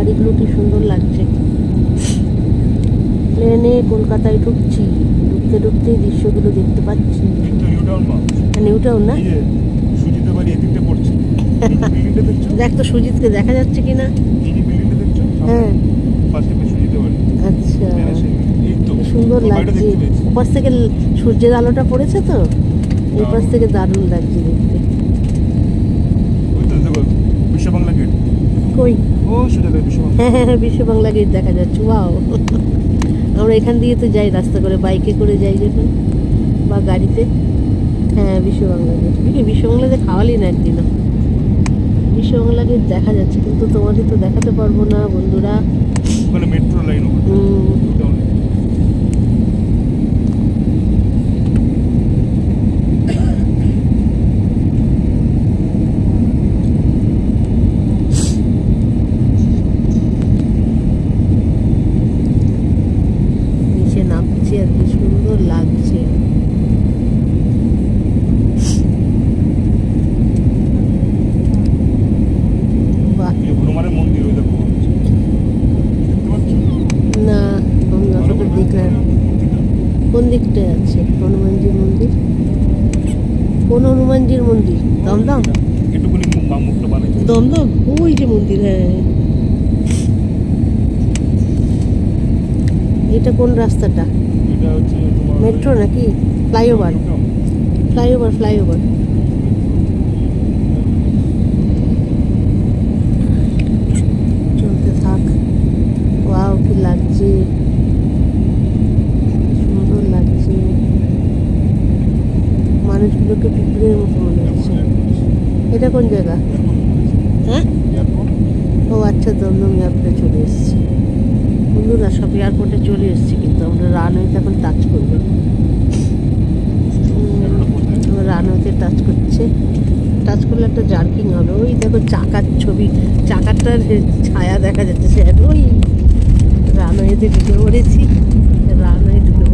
বাড়িগুলো কি সুন্দর লাগছে। প্লেনে কলকাতায় ঢুকছি, ঢুকতে ঢুকতেই দৃশ্যগুলো দেখতে পাচ্ছি। নিউ টাউন না? দেখ তো সুজিতকে দেখা যাচ্ছে কিনা। হ্যাঁ আচ্ছা, সুন্দর লাগছে। ওপাশ থেকে সূর্যের আলোটা পড়েছে তো, এই পাশ থেকে দারুণ লাগছে দেখতে। বিশ্ব বাংলা গেট কই? ও সেটা হ্যাঁ হ্যাঁ হ্যাঁ, বিশ্ব বাংলা গেট দেখা যাচ্ছে। ওয়াও, আমরা এখান দিয়ে তো যাই রাস্তা করে, বাইকে করে যাই যখন বা গাড়িতে। হ্যাঁ বিশ্ব বাংলা গেট। বিশ্ব বাংলাতে খাওয়ালি না একদিনও। বিশ্ব বাংলা গেট দেখা যাচ্ছে, কিন্তু তোমাদের তো দেখাতে পারবো না বন্ধুরা। ওখানে মেট্রো লাইন নিচে নামছে আর কি সুন্দর লাগছে। না আমি দেখলাম। কোন দিকটায় আছে হনুমানজির মন্দির? কোন হনুমানজির মন্দির? দমদম? দমদম ওই যে মন্দির। হ্যাঁ, এটা কোন রাস্তাটা? মেট্রো নাকি ফ্লাইওভার? Flyover flyover. চলতে থাক। ওয়াও কি লাগছে, সুন্দর লাগছে। মানুষগুলোকে পিঁপড়ের মতো মনে হচ্ছে। এটা কোন জায়গা? হ্যাঁ ও আচ্ছা, দমদম এয়ারপোর্টে চলে এসেছি বন্ধুরা। সব এয়ারপোর্টে চলে এসেছি, কিন্তু আমরা রানওয়েতে এখন টাচ করবো। রানওয়েতে টাচ করছে, টাচ করলে একটা জার্কিং হবে। ওই দেখো চাকার ছবি, চাকাটার ছায়া দেখা যাচ্ছে। সে ওই রানওয়েতে ঢুকে পড়েছি, রানওয়ে ঢুকে